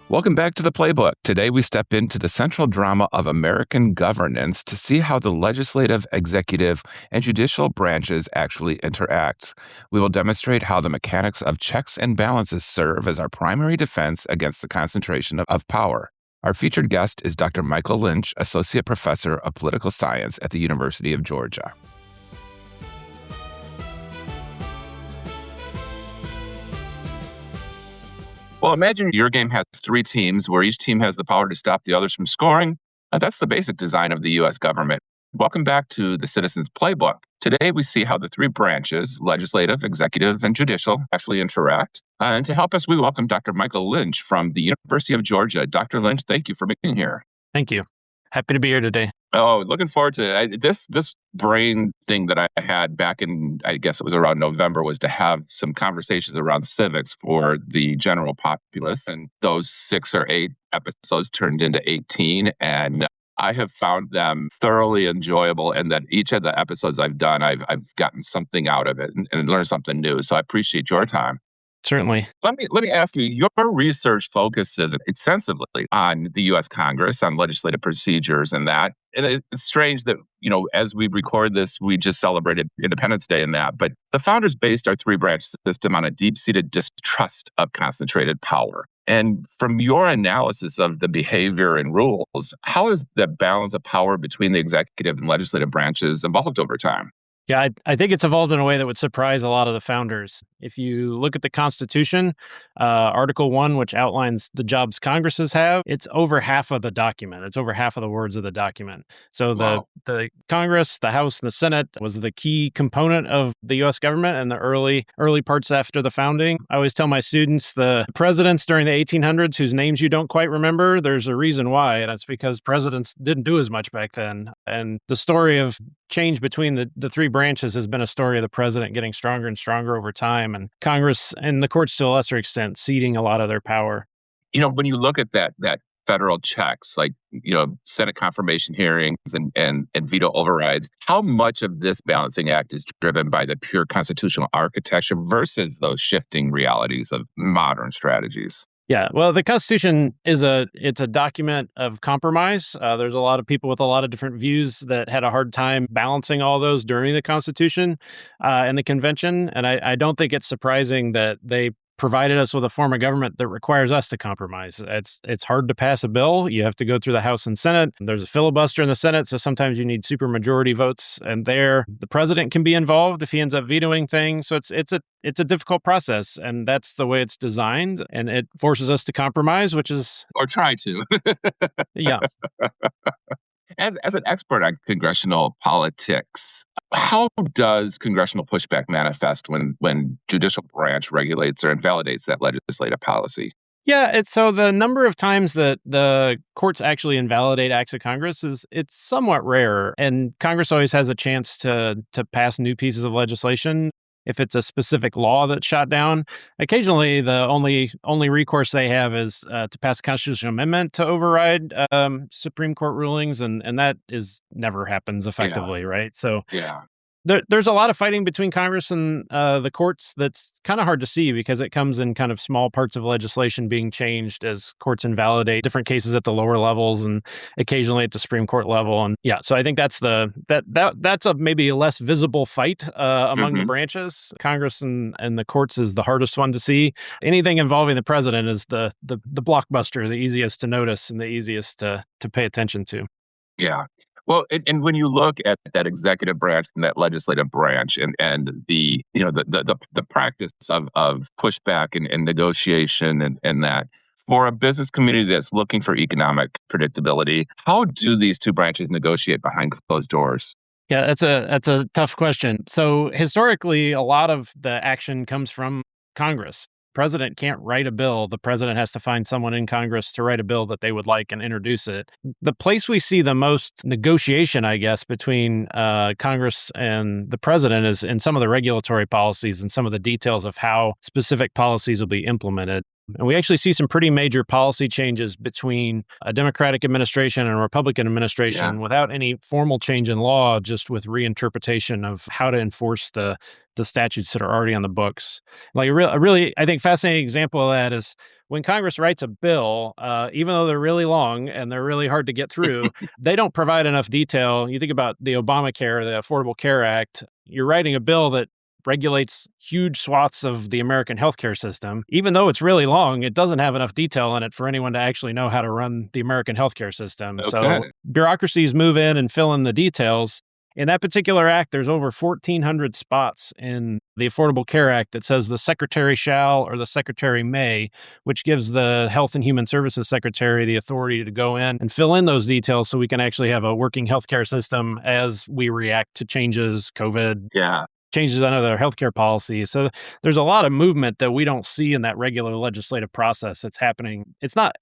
Welcome back to the Playbook. Today, we step into the central drama of American governance to see how the legislative, executive, and judicial branches actually interact. We will demonstrate how the mechanics of checks and balances serve as our primary defense against the concentration of power. Our featured guest is Dr. Michael Lynch, Associate Professor of Political Science at the University of Georgia. Well, imagine your game has three teams where each team has the power to stop the others from scoring. That's the basic design of the U.S. government. Welcome back to the Citizens Playbook. Today, we see how the three branches, legislative, executive, and judicial, actually interact. And to help us, we welcome Dr. Michael Lynch from the University of Georgia. Dr. Lynch, thank you for being here. Thank you. Happy to be here today. Oh, looking forward to it. This brain thing that I had back in, I guess it was around November, was to have some conversations around civics for the general populace. And those 6 or 8 episodes turned into 18. And I have found them thoroughly enjoyable, and that each of the episodes I've done, I've gotten something out of it and learned something new. So I appreciate your time. Certainly. Let me ask you, your research focuses extensively on the U.S. Congress, on legislative procedures and that. And it's strange that, as we record this, we just celebrated Independence Day and that. But the founders based our three-branch system on a deep-seated distrust of concentrated power. And from your analysis of the behavior and rules, how has the balance of power between the executive and legislative branches evolved over time? Yeah, I think it's evolved in a way that would surprise a lot of the founders. If you look at the Constitution, Article 1, which outlines the jobs Congresses have, it's over half of the document. It's over half of the words of the document. So the Congress, the House, and the Senate was the key component of the U.S. government in the early parts after the founding. I always tell my students the presidents during the 1800s whose names you don't quite remember, there's a reason why, and it's because presidents didn't do as much back then. And the story of change between the three branches has been a story of the president getting stronger and stronger over time, and Congress and the courts to a lesser extent ceding a lot of their power. When you look at that federal checks, like Senate confirmation hearings and veto overrides, how much of this balancing act is driven by the pure constitutional architecture versus those shifting realities of modern strategies? Yeah, well, the Constitution it's a document of compromise. There's a lot of people with a lot of different views that had a hard time balancing all those during the Constitution and the convention. And I don't think it's surprising that they provided us with a form of government that requires us to compromise. It's hard to pass a bill. You have to go through the House and Senate. There's a filibuster in the Senate, so sometimes you need supermajority votes. And there, the president can be involved if he ends up vetoing things. So it's a difficult process, and that's the way it's designed. And it forces us to compromise, which is or try to. Yeah. As an expert on congressional politics, how does congressional pushback manifest when judicial branch regulates or invalidates that legislative policy? Yeah, so the number of times that the courts actually invalidate acts of Congress it's somewhat rare, and Congress always has a chance to pass new pieces of legislation. If it's a specific law that's shot down, occasionally the only recourse they have is to pass a constitutional amendment to override Supreme Court rulings, and that never happens effectively, right? So yeah. There's a lot of fighting between Congress and the courts that's kind of hard to see because it comes in kind of small parts of legislation being changed as courts invalidate different cases at the lower levels and occasionally at the Supreme Court level. And yeah, so I think that's maybe a less visible fight among the branches. Congress and the courts is the hardest one to see. Anything involving the president is the blockbuster, the easiest to notice and the easiest to pay attention to. Yeah. Well, and when you look at that executive branch and that legislative branch and the practice of pushback and negotiation and that, for a business community that's looking for economic predictability, how do these two branches negotiate behind closed doors? Yeah, that's a tough question. So historically, a lot of the action comes from Congress. President can't write a bill. The president has to find someone in Congress to write a bill that they would like and introduce it. The place we see the most negotiation, I guess, between Congress and the president is in some of the regulatory policies and some of the details of how specific policies will be implemented. And we actually see some pretty major policy changes between a Democratic administration and a Republican administration without any formal change in law, just with reinterpretation of how to enforce the statutes that are already on the books. Like a really, I think, fascinating example of that is when Congress writes a bill, even though they're really long and they're really hard to get through, they don't provide enough detail. You think about the Obamacare, the Affordable Care Act, you're writing a bill that regulates huge swaths of the American healthcare system. Even though it's really long, it doesn't have enough detail in it for anyone to actually know how to run the American healthcare system. Okay. So bureaucracies move in and fill in the details. In that particular act, there's over 1,400 spots in the Affordable Care Act that says the secretary shall or the secretary may, which gives the Health and Human Services Secretary the authority to go in and fill in those details so we can actually have a working healthcare system as we react to changes, COVID, changes under their healthcare policy. So there's a lot of movement that we don't see in that regular legislative process that's happening. It's not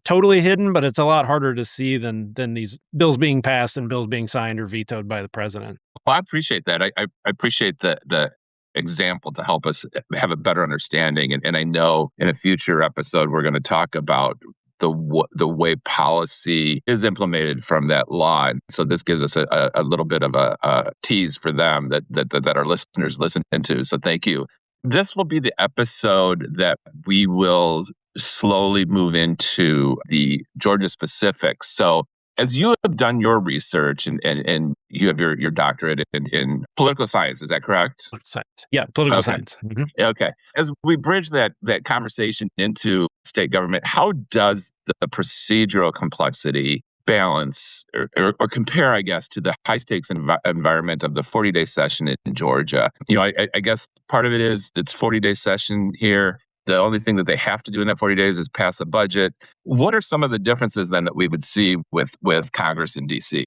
totally hidden, but it's a lot harder to see than these bills being passed and bills being signed or vetoed by the president. Well, I appreciate that. I appreciate the example to help us have a better understanding. And I know in a future episode, we're going to talk about the way policy is implemented from that law. And so this gives us a little bit of a tease for them that our listeners listen to. So thank you. This will be the episode that we will slowly move into the Georgia specifics. So as you have done your research and you have your doctorate in political science, is that correct? Science. Yeah, political science. Mm-hmm. Okay. As we bridge that conversation into state government, how does the procedural complexity balance or compare, I guess, to the high stakes environment of the 40-day session in Georgia? I guess part of it is it's 40-day session here. The only thing that they have to do in that 40 days is pass a budget. What are some of the differences then that we would see with Congress in D.C.?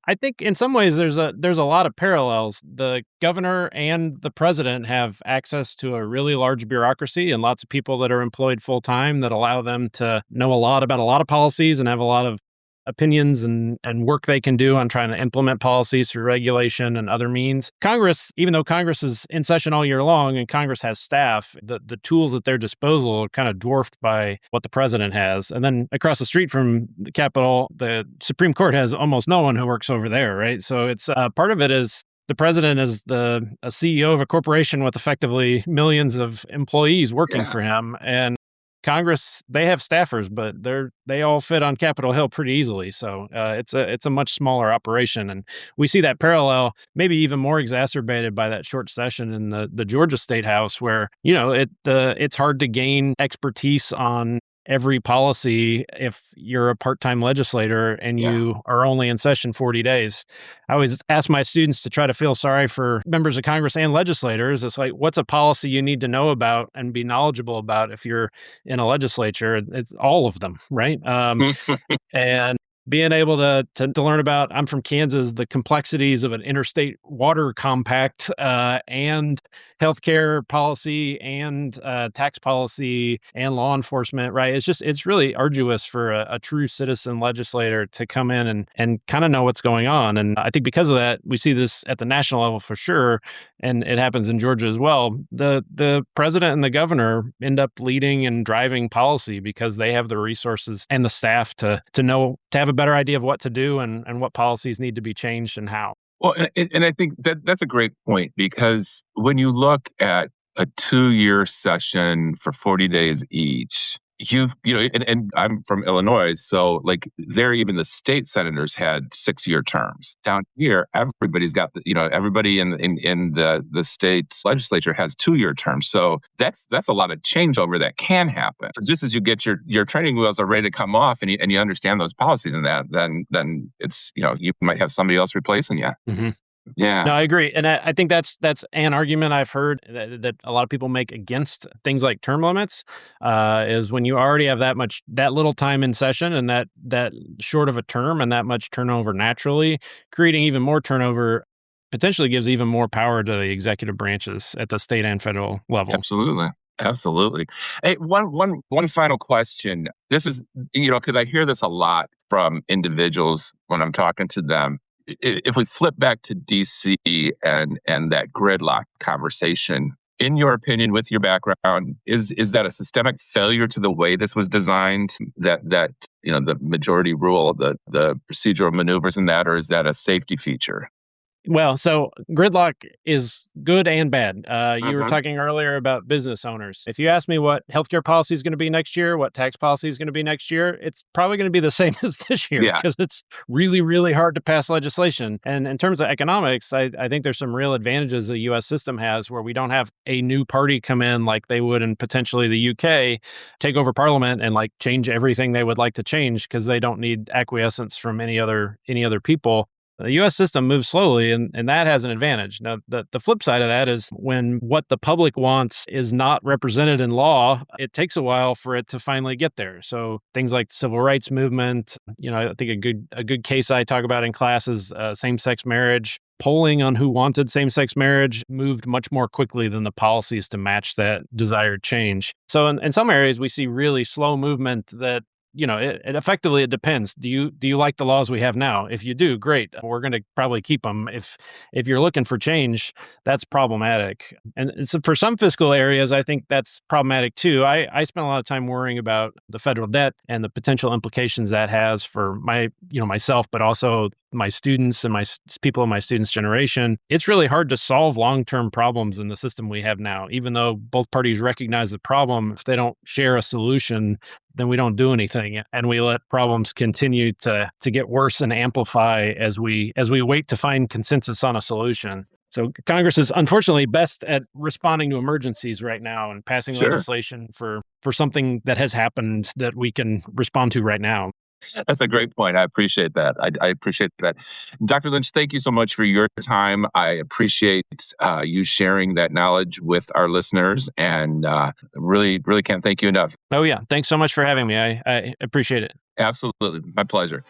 I think in some ways there's a lot of parallels. The governor and the president have access to a really large bureaucracy and lots of people that are employed full time that allow them to know a lot about a lot of policies and have a lot of opinions and work they can do on trying to implement policies through regulation and other means. Congress, even though Congress is in session all year long and Congress has staff, the tools at their disposal are kind of dwarfed by what the president has. And then across the street from the Capitol, the Supreme Court has almost no one who works over there, right? So it's part of it is the president is a CEO of a corporation with effectively millions of employees working for him. And Congress, they have staffers, but they all fit on Capitol Hill pretty easily. So it's a much smaller operation, and we see that parallel, maybe even more exacerbated by that short session in the Georgia State House, where it's hard to gain expertise on every policy if you're a part-time legislator and you are only in session 40 days. I always ask my students to try to feel sorry for members of Congress and legislators. It's like, what's a policy you need to know about and be knowledgeable about if you're in a legislature? It's all of them, right? And being able to learn about, I'm from Kansas, the complexities of an interstate water compact and healthcare policy and tax policy and law enforcement, right? It's really arduous for a true citizen legislator to come in and kind of know what's going on. And I think because of that, we see this at the national level for sure, and it happens in Georgia as well. The president and the governor end up leading and driving policy because they have the resources and the staff to know, to have a better idea of what to do and what policies need to be changed and how. Well, and I think that's a great point, because when you look at a 2-year session for 40 days each, and I'm from Illinois, so like there, even the state senators had 6-year terms. Down here, everybody's got everybody in the state legislature has 2-year terms. So that's a lot of changeover that can happen. So just as you get your training wheels are ready to come off and you understand those policies and that, then it's you might have somebody else replacing you. Mm-hmm. Yeah. No, I agree. And I think that's an argument I've heard that a lot of people make against things like term limits, is when you already have that little time in session and that short of a term and that much turnover naturally, creating even more turnover potentially gives even more power to the executive branches at the state and federal level. Absolutely. Hey, one final question. This is, because I hear this a lot from individuals when I'm talking to them. If we flip back to DC and that gridlock conversation, In your opinion, with your background, is that a systemic failure to the way this was designed? That the majority rule, the procedural maneuvers in that, or is that a safety feature? Well, so gridlock is good and bad. You were Mhm. talking earlier about business owners. If you ask me what healthcare policy is going to be next year, what tax policy is going to be next year, it's probably going to be the same as this year Yeah, because it's really, really hard to pass legislation. And in terms of economics, I think there's some real advantages the U.S. system has where we don't have a new party come in like they would in potentially the UK, take over parliament and like change everything they would like to change because they don't need acquiescence from any other people. The US system moves slowly, and that has an advantage. Now, the flip side of that is when what the public wants is not represented in law, it takes a while for it to finally get there. So things like the civil rights movement, I think a good case I talk about in class is same-sex marriage. Polling on who wanted same-sex marriage moved much more quickly than the policies to match that desired change. So in some areas, we see really slow movement that it effectively it depends. Do you like the laws we have now? If you do, great. We're going to probably keep them. If you're looking for change, that's problematic. And so for some fiscal areas, I think that's problematic too. I spent a lot of time worrying about the federal debt and the potential implications that has for myself, but also my students and people in my students' generation. It's really hard to solve long-term problems in the system we have now, even though both parties recognize the problem. If they don't share a solution, then we don't do anything, and we let problems continue to get worse and amplify as we wait to find consensus on a solution. So Congress is unfortunately best at responding to emergencies right now and passing sure. legislation for something that has happened that we can respond to right now. That's a great point. I appreciate that. I appreciate that. Dr. Lynch, thank you so much for your time. I appreciate you sharing that knowledge with our listeners, and really, really can't thank you enough. Oh yeah, thanks so much for having me. I appreciate it. Absolutely. My pleasure.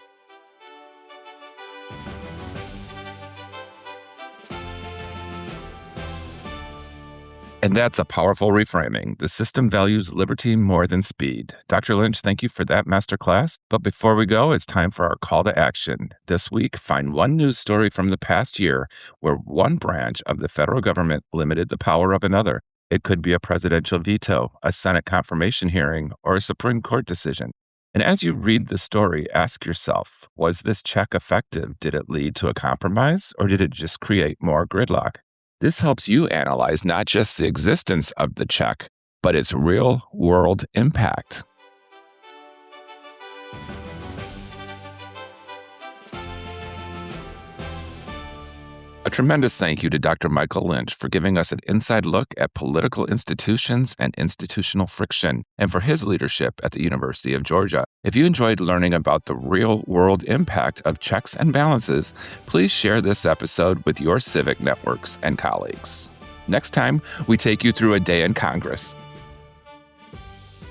And that's a powerful reframing. The system values liberty more than speed. Dr. Lynch, thank you for that masterclass. But before we go, it's time for our call to action. This week, find one news story from the past year where one branch of the federal government limited the power of another. It could be a presidential veto, a Senate confirmation hearing, or a Supreme Court decision. And as you read the story, ask yourself, was this check effective? Did it lead to a compromise, or did it just create more gridlock? This helps you analyze not just the existence of the check, but its real-world impact. A tremendous thank you to Dr. Michael Lynch for giving us an inside look at political institutions and institutional friction, and for his leadership at the University of Georgia. If you enjoyed learning about the real-world impact of checks and balances, please share this episode with your civic networks and colleagues. Next time, we take you through a day in Congress.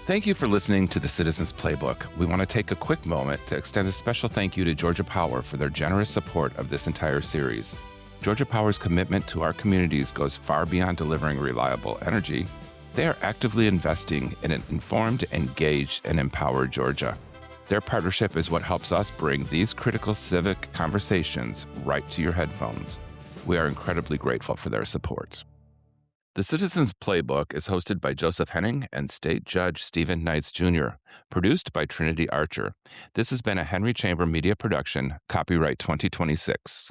Thank you for listening to the Citizens Playbook. We want to take a quick moment to extend a special thank you to Georgia Power for their generous support of this entire series. Georgia Power's commitment to our communities goes far beyond delivering reliable energy. They are actively investing in an informed, engaged, and empowered Georgia. Their partnership is what helps us bring these critical civic conversations right to your headphones. We are incredibly grateful for their support. The Citizens Playbook is hosted by Joseph Henning and State Judge Stephen Knights Jr., produced by Trinity Archer. This has been a Henry Chamber Media production, copyright 2026.